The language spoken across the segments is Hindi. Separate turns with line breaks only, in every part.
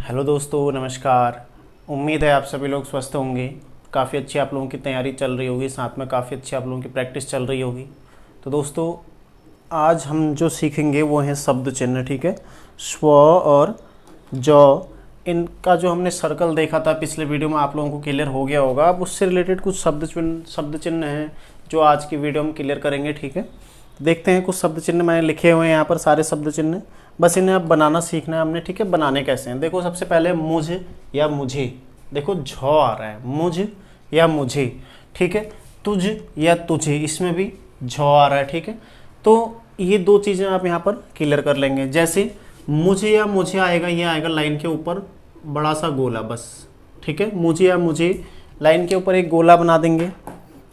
हेलो दोस्तों, नमस्कार। उम्मीद है आप सभी लोग स्वस्थ होंगे। काफ़ी अच्छी आप लोगों की तैयारी चल रही होगी, साथ में काफ़ी अच्छी आप लोगों की प्रैक्टिस चल रही होगी। तो दोस्तों, आज हम जो सीखेंगे वो हैं शब्द चिन्ह। ठीक है, स्व और ज, इनका जो हमने सर्कल देखा था पिछले वीडियो में, आप लोगों को क्लियर हो गया होगा। अब उससे रिलेटेड कुछ शब्द चिन्ह हैं जो आज की वीडियो में क्लियर करेंगे। ठीक है, देखते हैं। कुछ शब्द चिन्ह मैंने लिखे हुए हैं यहाँ पर, सारे शब्द चिन्ह, बस इन्हें अब बनाना सीखना है हमने। ठीक है, बनाने कैसे हैं देखो। सबसे पहले मुझ या मुझे, देखो झ आ रहा है, मुझ या मुझे। ठीक है, तुझ या तुझे, इसमें भी झ आ रहा है। ठीक है, तो ये दो चीज़ें आप यहाँ पर क्लियर कर लेंगे। जैसे मुझे या मुझे आएगा, ये आएगा लाइन के ऊपर बड़ा सा गोला, बस। ठीक है, मुझे या मुझे लाइन के ऊपर एक गोला बना देंगे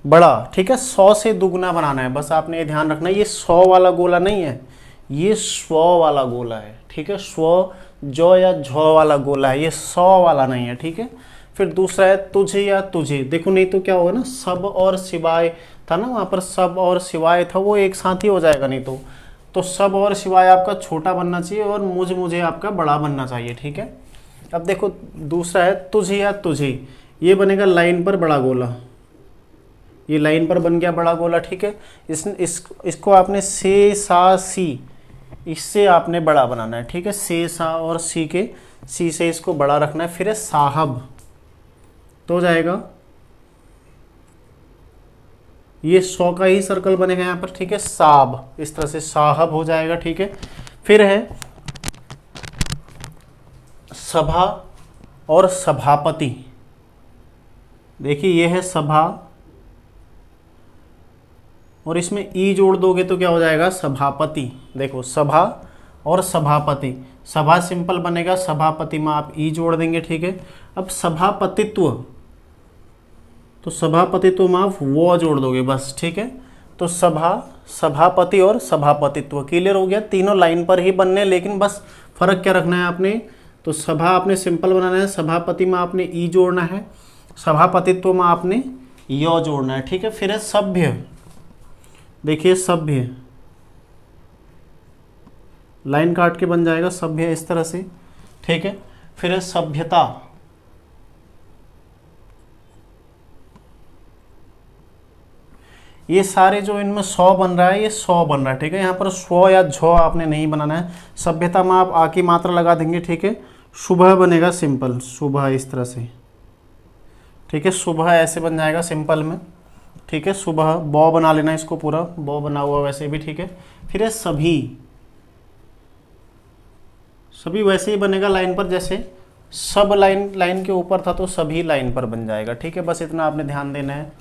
बड़ा। ठीक है, 100 से दुगना बनाना है, बस आपने ये ध्यान रखना है। ये 100 वाला गोला नहीं है, ये 100 वाला गोला है। ठीक है, स्व जो या झ वाला गोला है, ये 100 वाला नहीं है। ठीक है, फिर दूसरा है तुझे या तुझे। देखो नहीं तो क्या होगा ना, सब और सिवाय था ना, वहाँ पर सब और सिवाय था, वो एक साथ ही हो जाएगा नहीं तो सब और सिवाय आपका छोटा बनना चाहिए और मुझे आपका बड़ा बनना चाहिए। ठीक है, अब देखो दूसरा है तुझे या तुझे, ये बनेगा लाइन पर बड़ा गोला, ये लाइन पर बन गया बड़ा गोला। ठीक है, इसको आपने से सा सी, इससे आपने बड़ा बनाना है। ठीक है, से सा और सी के सी से इसको बड़ा रखना है। फिर है साहब, तो हो जाएगा ये 100 का ही सर्कल बनेगा यहाँ पर। ठीक है, साब, इस तरह से साहब हो जाएगा। ठीक है, फिर है सभा और सभापति। देखिए ये है सभा और इसमें ई जोड़ दोगे तो क्या हो जाएगा, सभापति। देखो सभा और सभापति, सभा सिंपल बनेगा, सभापति में आप ई जोड़ देंगे। ठीक है, अब सभापतित्व, तो सभापतित्व में आप वो जोड़ दोगे बस। ठीक है, तो सभा, सभापति और सभापतित्व क्लियर हो गया। तीनों लाइन पर ही बनने, लेकिन बस फर्क क्या रखना है आपने, तो सभा आपने सिंपल बनाना है, सभापति में आपने ई जोड़ना है, सभापतित्व में आपने यो जोड़ना है। ठीक है, फिर है सभ्य। देखिए सभ्य लाइन काट के बन जाएगा सभ्य, इस तरह से। ठीक है, फिर है सभ्यता। ये सारे जो इनमें 100 बन रहा है, ये 100 बन रहा है। ठीक है, यहाँ पर स्व या झ आपने नहीं बनाना है। सभ्यता में आप आ की मात्रा लगा देंगे। ठीक है, सुबह बनेगा सिंपल, सुबह इस तरह से। ठीक है, सुबह ऐसे बन जाएगा सिंपल में। ठीक है, सुबह बॉ बना लेना इसको, पूरा बॉ बना हुआ वैसे भी। ठीक है, फिर है सभी, सभी वैसे ही बनेगा लाइन पर, जैसे सब लाइन के ऊपर था तो सभी लाइन पर बन जाएगा। ठीक है, बस इतना आपने ध्यान देना है।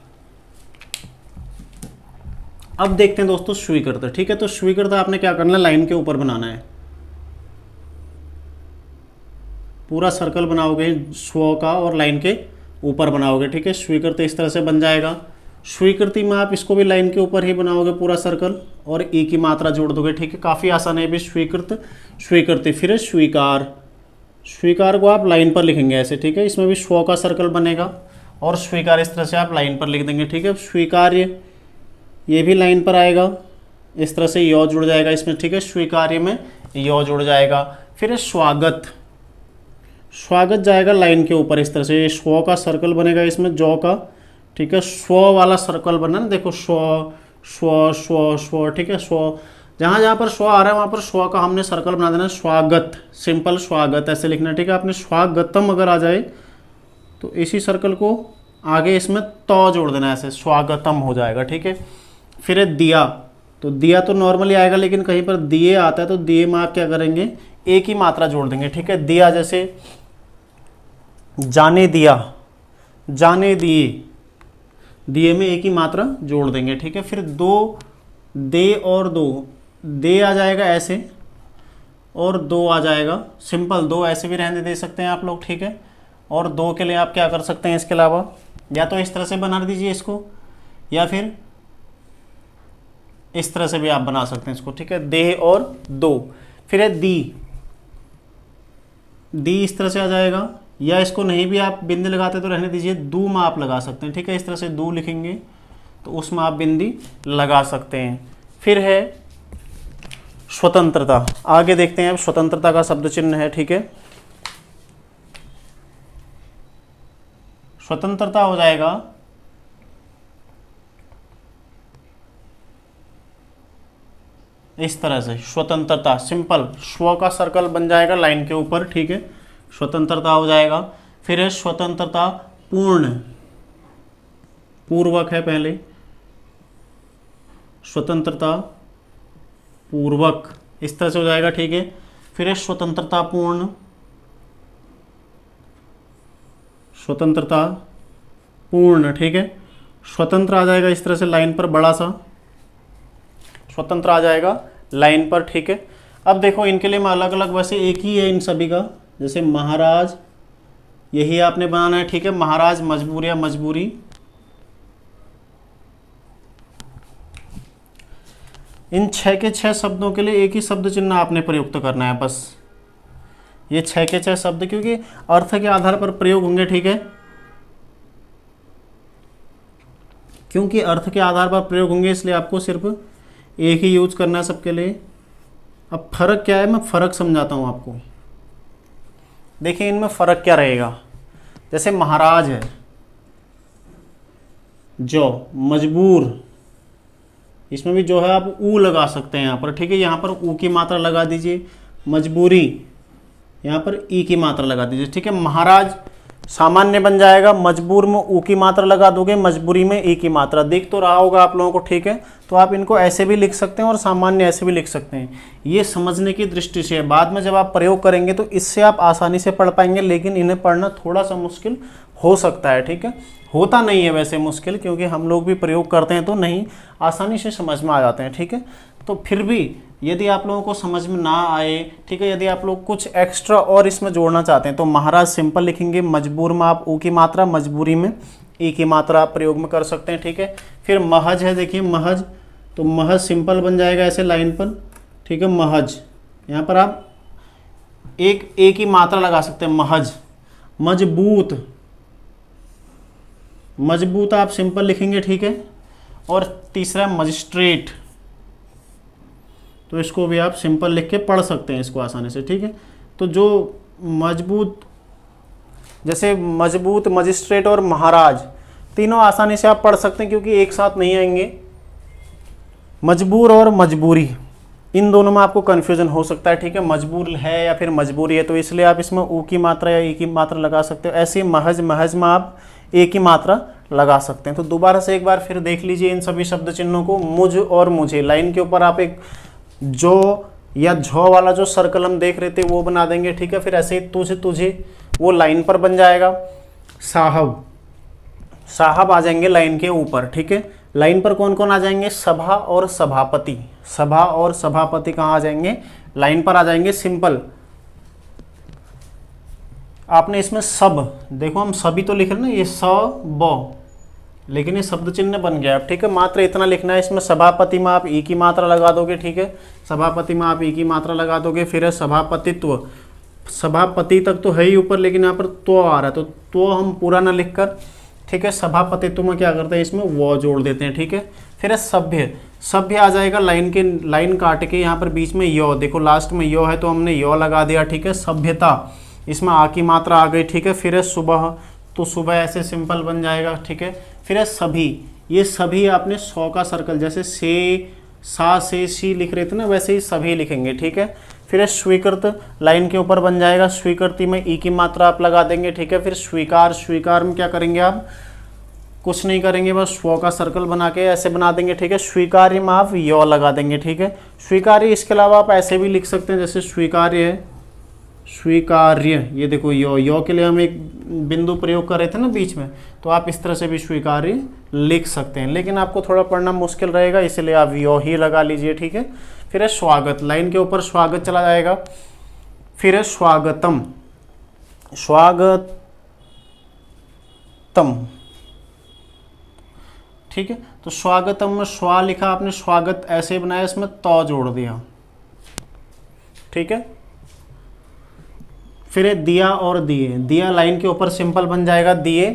अब देखते हैं दोस्तों स्वीकृत। ठीक है, तो स्वीकृत आपने क्या करना है, लाइन के ऊपर बनाना है, पूरा सर्कल बनाओगे स्व का और लाइन के ऊपर बनाओगे। ठीक है, स्वीकृत इस तरह से बन जाएगा। स्वीकृति में आप इसको भी लाइन के ऊपर ही बनाओगे पूरा सर्कल और ई की मात्रा जोड़ दोगे। ठीक है, काफ़ी आसान है भी। स्वीकृत, स्वीकृति। फिर है स्वीकार, स्वीकार को आप लाइन पर लिखेंगे ऐसे। ठीक है, इसमें भी स्व का सर्कल बनेगा और स्वीकार इस तरह से आप लाइन पर लिख देंगे। ठीक है, स्वीकार्य, ये भी लाइन पर आएगा, इस तरह से यो जुड़ जाएगा इसमें। ठीक है, स्वीकार्य में यो जुड़ जाएगा। फिर है स्वागत, स्वागत जाएगा लाइन के ऊपर इस तरह से, ये स्व का सर्कल बनेगा इसमें, जौ का। ठीक है, स्व वाला सर्कल बना ना, देखो स्व स्व स्व स्व। ठीक है, स्व जहाँ जहाँ पर स्व आ रहा है वहाँ पर स्व का हमने सर्कल बना देना। स्वागत, सिंपल स्वागत ऐसे लिखना है। ठीक है, आपने स्वागतम अगर आ जाए तो इसी सर्कल को आगे इसमें तो जोड़ देना, ऐसे स्वागतम हो जाएगा। ठीक है, फिर है दिया, तो दिया तो नॉर्मली आएगा, लेकिन कहीं पर दिए आता है तो दिए में आप क्या करेंगे, एक ही मात्रा जोड़ देंगे। ठीक है, दिया जैसे जाने दिया, जाने दिए, दिए में एक ही मात्रा जोड़ देंगे। ठीक है, फिर दो, दे और दो, दे आ जाएगा ऐसे और दो आ जाएगा सिंपल, दो ऐसे भी रहने दे सकते हैं आप लोग। ठीक है, और दो के लिए आप क्या कर सकते हैं इसके अलावा, या तो इस तरह से बना दीजिए इसको, या फिर इस तरह से भी आप बना सकते हैं इसको। ठीक है, दे और दो। फिर है दी, दी इस तरह से आ जाएगा, या इसको नहीं भी आप बिंदी लगाते तो रहने दीजिए, दू में आप लगा सकते हैं। ठीक है, इस तरह से दू लिखेंगे तो उसमें आप बिंदी लगा सकते हैं। फिर है स्वतंत्रता। आगे देखते हैं अब स्वतंत्रता का शब्द चिन्ह है। ठीक है, स्वतंत्रता हो जाएगा इस तरह से, स्वतंत्रता सिंपल, स्व का सर्कल बन जाएगा लाइन के ऊपर, ठीक है, स्वतंत्रता हो जाएगा। फिर है स्वतंत्रता पूर्ण, पूर्वक है पहले, स्वतंत्रता पूर्वक इस तरह से हो जाएगा, ठीक है। फिर है स्वतंत्रता पूर्ण, स्वतंत्रता पूर्ण, ठीक है, स्वतंत्र आ जाएगा इस तरह से लाइन पर, बड़ा सा स्वतंत्र आ जाएगा लाइन पर, ठीक है। अब देखो इनके लिए अलग अलग वैसे एक ही है इन सभी का, जैसे महाराज यही आपने बनाना है, ठीक है, महाराज मजबूर या मजबूरी, इन 6 के 6 शब्दों के लिए एक ही शब्द चिन्ह आपने प्रयुक्त करना है बस, ये 6 के 6 शब्द क्योंकि अर्थ के आधार पर प्रयोग होंगे, ठीक है, क्योंकि अर्थ के आधार पर प्रयोग होंगे इसलिए आपको सिर्फ एक ही यूज करना है सबके लिए। अब फर्क क्या है, मैं फर्क समझाता हूं आपको। देखिए इनमें फर्क क्या रहेगा, जैसे महाराज है जो, मजबूर, इसमें भी जो है आप ऊ लगा सकते हैं यहाँ पर, ठीक है, यहाँ पर ऊ की मात्रा लगा दीजिए, मजबूरी यहाँ पर ई की मात्रा लगा दीजिए, ठीक है। महाराज सामान्य बन जाएगा, मजबूर में ऊ की मात्रा लगा दोगे, मजबूरी में ई की मात्रा, दिख तो रहा होगा आप लोगों को, ठीक है। तो आप इनको ऐसे भी लिख सकते हैं और सामान्य ऐसे भी लिख सकते हैं, ये समझने की दृष्टि से है। बाद में जब आप प्रयोग करेंगे तो इससे आप आसानी से पढ़ पाएंगे, लेकिन इन्हें पढ़ना थोड़ा सा मुश्किल हो सकता है, ठीक है, होता नहीं है वैसे मुश्किल, क्योंकि हम लोग भी प्रयोग करते हैं तो नहीं, आसानी से समझ में आ जाते हैं, ठीक है। तो फिर भी यदि आप लोगों को समझ में ना आए, ठीक है, यदि आप लोग कुछ एक्स्ट्रा और इसमें जोड़ना चाहते हैं तो महाराज सिंपल लिखेंगे, मजबूर में आप ऊ की मात्रा, मजबूरी में ई की मात्रा आप प्रयोग में कर सकते हैं, ठीक है। फिर महज है, देखिए महज, तो महज सिंपल बन जाएगा ऐसे लाइन पर, ठीक है, महज, यहाँ पर आप एक ए की मात्रा लगा सकते हैं, महज। मजबूत, मजबूत आप सिंपल लिखेंगे, ठीक है। और तीसरा मजिस्ट्रेट, तो इसको भी आप सिंपल लिख के पढ़ सकते हैं इसको आसानी से, ठीक है। तो जो मजबूत, जैसे मजबूत, मजिस्ट्रेट और महाराज, तीनों आसानी से आप पढ़ सकते हैं क्योंकि एक साथ नहीं आएंगे। मजबूर और मजबूरी, इन दोनों में आपको कन्फ्यूजन हो सकता है, ठीक है, मजबूर है या फिर मजबूरी है, तो इसलिए आप इसमें ऊ की मात्रा या ई की मात्रा लगा सकते हो। ऐसे महज, महज में आप ए की मात्रा लगा सकते हैं। तो दोबारा से एक बार फिर देख लीजिए इन सभी शब्द चिन्हों को, मुझ और मुझे, लाइन के ऊपर आप एक जो या झो वाला जो सर्कल हम देख रहे थे वो बना देंगे, ठीक है। फिर ऐसे ही तुझ, तुझे, वो लाइन पर बन जाएगा। साहब, साहब आ जाएंगे लाइन के ऊपर, ठीक है। लाइन पर कौन कौन आ जाएंगे, सभा और सभापति, सभा और सभापति कहाँ आ जाएंगे, लाइन पर आ जाएंगे, सिंपल। आपने इसमें सब, देखो हम सभी तो लिख रहे हैं ना, ये स ब, लेकिन ये शब्द चिन्ह बन गया, ठीक है। मात्र इतना लिखना है इसमें, सभापति में आप ई की मात्रा लगा दोगे, ठीक है, सभापति में आप ई की मात्रा लगा दोगे। फिर है सभापतित्व, सभापति तक तो है ही ऊपर, लेकिन यहाँ पर तो आ रहा है, तो हम पूरा ना लिखकर, ठीक है, सभापतित्व में क्या करते हैं, इसमें वो जोड़ देते हैं, ठीक है। फिर है सभ्य, सभ्य आ जाएगा लाइन के, लाइन काट के यहाँ पर बीच में यो, देखो लास्ट में यो है तो हमने यो लगा दिया, ठीक है। सभ्यता, इसमें आ की मात्रा आ गई, ठीक है। फिर है सुबह, तो सुबह ऐसे सिंपल बन जाएगा, ठीक है। फिर है सभी, ये सभी आपने 100 का सर्कल, जैसे से, सा, से, सी लिख रहे थे ना, वैसे ही सभी लिखेंगे, ठीक है। फिर है स्वीकृत, लाइन के ऊपर बन जाएगा, स्वीकृति में ई की मात्रा आप लगा देंगे, ठीक है। फिर स्वीकार, स्वीकार में क्या करेंगे आप, कुछ नहीं करेंगे, बस स्व का सर्कल बना के ऐसे बना देंगे, ठीक है। स्वीकार्य में आप यो लगा देंगे, ठीक है। स्वीकार्य, इसके अलावा आप ऐसे भी लिख सकते हैं, जैसे स्वीकार्य है, स्वीकार्य, ये देखो यो के लिए हम एक बिंदु प्रयोग कर रहे थे ना बीच में, तो आप इस तरह से भी स्वीकार्य लिख सकते हैं, लेकिन आपको थोड़ा पढ़ना मुश्किल रहेगा, इसलिए आप यो ही लगा लीजिए, ठीक है। फिर है स्वागत, लाइन के ऊपर स्वागत चला जाएगा। फिर है स्वागतम, स्वागतम, ठीक है। तो स्वागतम में स्वा लिखा आपने, स्वागत ऐसे बनाया, इसमें तो जोड़ दिया, ठीक है। फिर है दिया और दिए, दिया लाइन के ऊपर सिंपल बन जाएगा, दिए,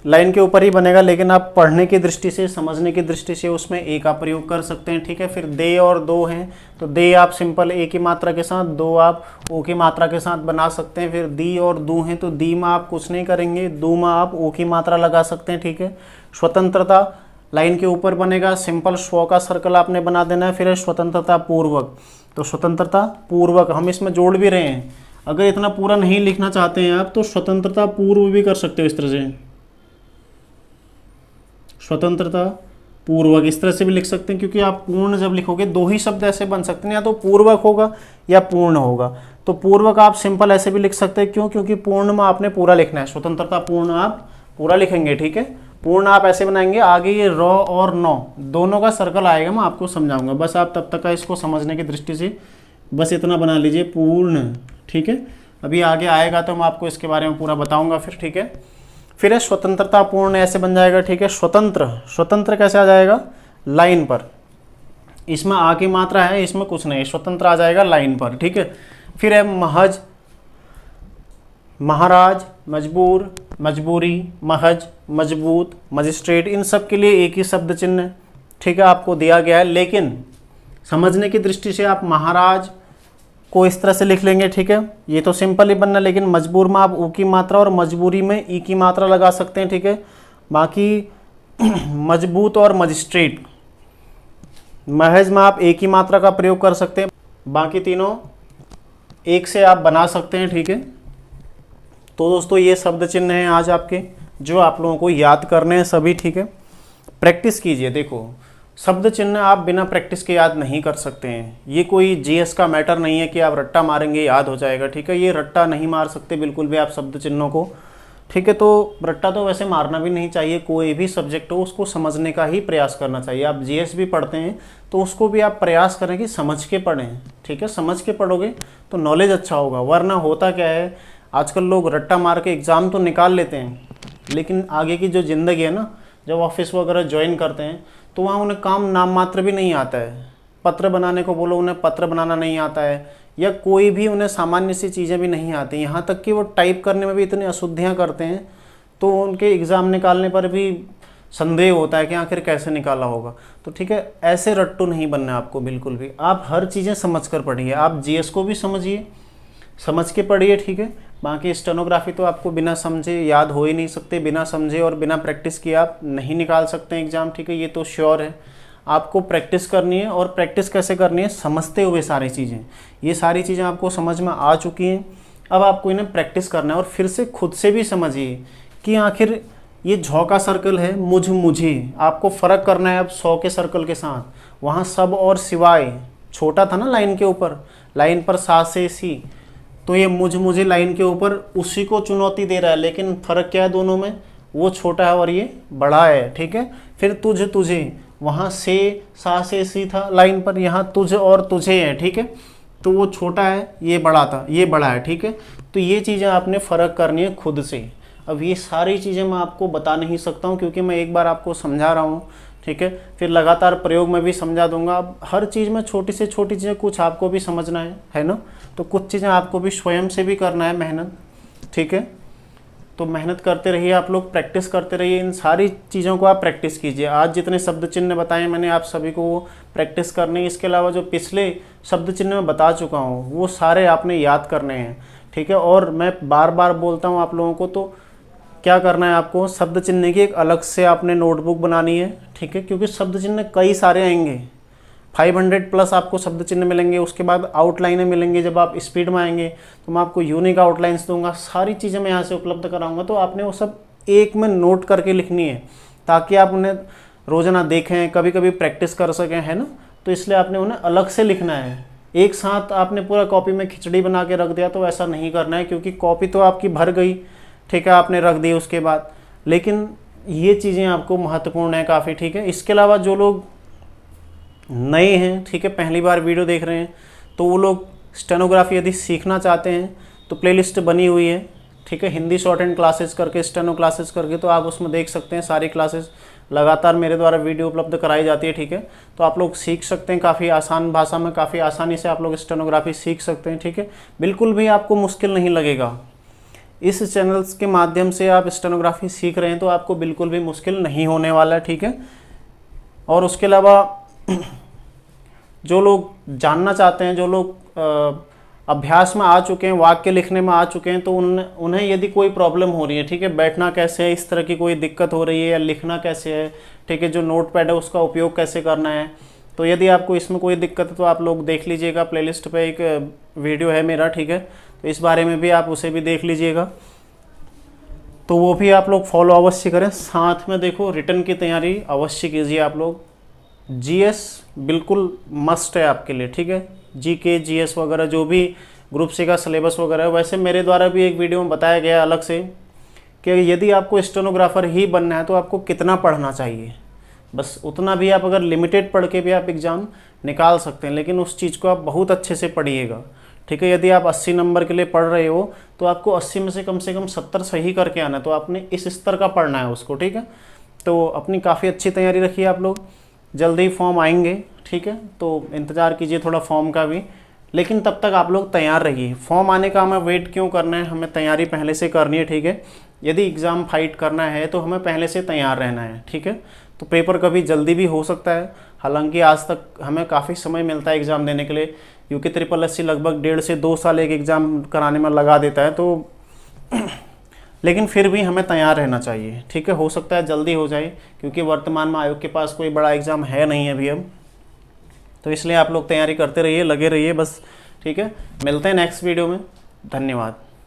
लाइन के ऊपर ही बनेगा, लेकिन आप पढ़ने की दृष्टि से, समझने की दृष्टि से उसमें ए का प्रयोग कर सकते हैं, ठीक है। फिर दे और दो हैं, तो दे आप सिंपल ए की मात्रा के साथ, दो आप ओ की मात्रा के साथ बना सकते हैं। फिर दी और दू हैं, तो दी में आप कुछ नहीं करेंगे, दू में आप ओ की मात्रा लगा सकते हैं, ठीक है। स्वतंत्रता लाइन के ऊपर बनेगा, सिंपल स्व का सर्कल आपने बना देना है। फिर है स्वतंत्रता पूर्वक, तो स्वतंत्रता पूर्वक हम इसमें जोड़ भी रहे हैं। अगर इतना पूरा नहीं लिखना चाहते हैं आप तो स्वतंत्रता पूर्व भी कर सकते हो, इस तरह से स्वतंत्रता पूर्वक इस तरह से भी लिख सकते हैं, क्योंकि आप पूर्ण जब लिखोगे दो ही शब्द ऐसे बन सकते हैं, या तो पूर्वक होगा या पूर्ण होगा। तो पूर्वक आप सिंपल ऐसे भी लिख सकते हैं, क्यों? क्योंकि पूर्ण में आपने पूरा लिखना है, स्वतंत्रता पूर्ण आप पूरा लिखेंगे, ठीक है। पूर्ण आप ऐसे बनाएंगे, आगे ये र और नौ दोनों का सर्कल आएगा, मैं आपको समझाऊंगा, बस आप तब तक का इसको समझने की दृष्टि से बस इतना बना लीजिए, पूर्ण, ठीक है। अभी आगे आएगा तो मैं आपको इसके बारे में पूरा बताऊंगा फिर, ठीक है। फिर है स्वतंत्रता पूर्ण, ऐसे बन जाएगा, ठीक है। स्वतंत्र, स्वतंत्र कैसे आ जाएगा? लाइन पर, इसमें आ की मात्रा है, इसमें कुछ नहीं, स्वतंत्र आ जाएगा लाइन पर, ठीक है। फिर है महज, महाराज, मजबूर, मजबूरी, महज, मजबूत, मजिस्ट्रेट, इन सब के लिए एक ही शब्द चिन्ह, ठीक है, आपको दिया गया है। लेकिन समझने की दृष्टि से आप महाराज को इस तरह से लिख लेंगे, ठीक है, ये तो सिंपल ही बनना। लेकिन मजबूर में आप ऊ की मात्रा और मजबूरी में ई की मात्रा लगा सकते हैं, ठीक है। बाकी मजबूत और मजिस्ट्रेट, महज में आप एक ही मात्रा का प्रयोग कर सकते हैं, बाकी तीनों एक से आप बना सकते हैं, ठीक है। तो दोस्तों ये शब्द चिन्ह हैं आज आपके, जो आप लोगों को याद करने हैं सभी, ठीक है। प्रैक्टिस कीजिए। देखो, शब्द चिन्ह आप बिना प्रैक्टिस के याद नहीं कर सकते हैं। ये कोई जीएस का मैटर नहीं है कि आप रट्टा मारेंगे याद हो जाएगा, ठीक है। ये रट्टा नहीं मार सकते बिल्कुल भी आप शब्द चिन्हों को, ठीक है। तो रट्टा तो वैसे मारना भी नहीं चाहिए, कोई भी सब्जेक्ट हो उसको समझने का ही प्रयास करना चाहिए। आप जीएस भी पढ़ते हैं तो उसको भी आप प्रयास करें कि समझ के पढ़ें, ठीक है। समझ के पढ़ोगे तो नॉलेज अच्छा होगा। वरना होता क्या है, आजकल लोग रट्टा मार के एग्ज़ाम तो निकाल लेते हैं, लेकिन आगे की जो ज़िंदगी है ना, जब ऑफिस वगैरह ज्वाइन करते हैं तो वहाँ उन्हें काम नाम मात्र भी नहीं आता है। पत्र बनाने को बोलो, उन्हें पत्र बनाना नहीं आता है, या कोई भी उन्हें सामान्य सी चीज़ें भी नहीं आती। यहाँ तक कि वो टाइप करने में भी इतनी अशुद्धियाँ करते हैं, तो उनके एग्ज़ाम निकालने पर भी संदेह होता है कि आखिर कैसे निकाला होगा। तो ठीक है, ऐसे रट्टू नहीं बनना है आपको बिल्कुल भी। आप हर चीज़ें समझ कर पढ़िए, आप जीएस को भी समझिए, समझ के पढ़िए, ठीक है। बाकी स्टेनोग्राफी तो आपको बिना समझे याद हो ही नहीं सकते, बिना समझे और बिना प्रैक्टिस किए आप नहीं निकाल सकते एग्ज़ाम, ठीक है, ये तो श्योर है। आपको प्रैक्टिस करनी है, और प्रैक्टिस कैसे करनी है? समझते हुए सारी चीज़ें। ये सारी चीज़ें आपको समझ में आ चुकी हैं, अब आपको इन्हें प्रैक्टिस करना है, और फिर से खुद से भी समझिए कि आखिर ये झौ का सर्कल है, मुझ मुझे, आपको फ़र्क करना है अब 100 के सर्कल के साथ। वहाँ सब और सिवाय छोटा था ना लाइन के ऊपर, लाइन पर सा से सी, तो ये मुझ मुझे लाइन के ऊपर उसी को चुनौती दे रहा है, लेकिन फ़र्क क्या है दोनों में? वो छोटा है और ये बड़ा है, ठीक है। फिर तुझ तुझे, वहाँ से सा से सी था लाइन पर, यहाँ तुझ और तुझे है, ठीक है। तो वो छोटा है, ये बड़ा था, ये बड़ा है, ठीक है। तो ये चीज़ें आपने फ़र्क करनी है खुद से। अब ये सारी चीज़ें मैं आपको बता नहीं सकता हूँ, क्योंकि मैं एक बार आपको समझा रहा हूँ, ठीक है। फिर लगातार प्रयोग में भी समझा दूंगा। अब हर चीज़ में छोटी से छोटी चीज़ें कुछ आपको भी समझना है ना। तो कुछ चीज़ें आपको भी स्वयं से भी करना है मेहनत, ठीक है। तो मेहनत करते रहिए आप लोग, प्रैक्टिस करते रहिए, इन सारी चीज़ों को आप प्रैक्टिस कीजिए। आज जितने शब्द चिन्ह बताए मैंने आप सभी को, वो प्रैक्टिस करने। इसके अलावा जो पिछले शब्द चिन्ह मैं बता चुका हूँ वो सारे आपने याद करने हैं, ठीक है। और मैं बार बार बोलता हूँ आप लोगों को, तो क्या करना है आपको, शब्द चिन्ह की एक अलग से आपने नोटबुक बनानी है, ठीक है। क्योंकि शब्द चिन्ह कई सारे आएंगे, 500 प्लस आपको शब्द चिन्ह मिलेंगे। उसके बाद आउटलाइनें मिलेंगे, जब आप स्पीड में आएंगे तो मैं आपको यूनिक आउटलाइंस दूंगा, सारी चीज़ें मैं यहाँ से उपलब्ध कराऊंगा। तो आपने वो सब एक में नोट करके लिखनी है, ताकि आप उन्हें रोज़ाना देखें, कभी कभी प्रैक्टिस कर सकें, है ना। तो इसलिए आपने उन्हें अलग से लिखना है। एक साथ आपने पूरा कॉपी में खिचड़ी बना के रख दिया तो ऐसा नहीं करना है, क्योंकि कॉपी तो आपकी भर गई, ठीक है, आपने रख दी उसके बाद। लेकिन ये चीज़ें आपको महत्वपूर्ण है काफ़ी, ठीक है। इसके अलावा जो लोग नए हैं, ठीक है, पहली बार वीडियो देख रहे हैं, तो वो लोग स्टेनोग्राफी यदि सीखना चाहते हैं तो प्लेलिस्ट बनी हुई है, ठीक है, हिंदी शॉर्ट हैंड क्लासेस करके, स्टेनो क्लासेस करके, तो आप उसमें देख सकते हैं। सारी क्लासेस लगातार मेरे द्वारा वीडियो उपलब्ध कराई जाती है, ठीक है। तो आप लोग सीख सकते हैं, काफ़ी आसान भाषा में, काफ़ी आसानी से आप लोग स्टेनोग्राफी सीख सकते हैं, ठीक है। बिल्कुल भी आपको मुश्किल नहीं लगेगा। इस चैनल्स के माध्यम से आप स्टेनोग्राफी सीख रहे हैं तो आपको बिल्कुल भी मुश्किल नहीं होने वाला है, ठीक है। और उसके अलावा जो लोग जानना चाहते हैं, जो लोग अभ्यास में आ चुके हैं, वाक्य लिखने में आ चुके हैं, तो उन्हें यदि कोई प्रॉब्लम हो रही है, ठीक है, बैठना कैसे है, इस तरह की कोई दिक्कत हो रही है, या लिखना कैसे है, ठीक है, जो नोट पैड है उसका उपयोग कैसे करना है, तो यदि आपको इसमें कोई दिक्कत है तो आप लोग देख लीजिएगा, प्लेलिस्ट पे एक वीडियो है मेरा, ठीक है, तो इस बारे में भी आप उसे भी देख लीजिएगा, तो वो भी आप लोग फॉलो अवश्य करें। साथ में देखो रिटर्न की तैयारी अवश्य कीजिए आप लोग। जीएस बिल्कुल मस्ट है आपके लिए, ठीक है, जीके जीएस वगैरह जो भी ग्रुप सी का सिलेबस वगैरह है। वैसे मेरे द्वारा भी एक वीडियो में बताया गया अलग से कि यदि आपको स्टेनोग्राफर ही बनना है तो आपको कितना पढ़ना चाहिए, बस उतना भी आप अगर लिमिटेड पढ़ के भी आप एग्ज़ाम निकाल सकते हैं, लेकिन उस चीज़ को आप बहुत अच्छे से पढ़िएगा, ठीक है। यदि आप 80 नंबर के लिए पढ़ रहे हो तो आपको 80 में से कम 70 सही करके आना है, तो आपने इस स्तर का पढ़ना है उसको, ठीक है। तो अपनी काफ़ी अच्छी तैयारी रखिए आप लोग। जल्दी ही फॉर्म आएंगे, ठीक है, तो इंतज़ार कीजिए थोड़ा फॉर्म का भी, लेकिन तब तक आप लोग तैयार रहिए। फॉर्म आने का हमें वेट क्यों करना है, हमें तैयारी पहले से करनी है, ठीक है। यदि एग्ज़ाम फाइट करना है तो हमें पहले से तैयार रहना है, ठीक है। तो पेपर कभी जल्दी भी हो सकता है, हालांकि आज तक हमें काफ़ी समय मिलता है एग्ज़ाम देने के लिए, क्योंकि SSSC लगभग 1.5 से 2 साल एक एग्ज़ाम कराने में लगा देता है, तो लेकिन फिर भी हमें तैयार रहना चाहिए, ठीक है। हो सकता है जल्दी हो जाए, क्योंकि वर्तमान में आयोग के पास कोई बड़ा एग्ज़ाम है नहीं अभी अब, तो इसलिए आप लोग तैयारी करते रहिए, लगे रहिए बस, ठीक है। मिलते हैं नेक्स्ट वीडियो में, धन्यवाद।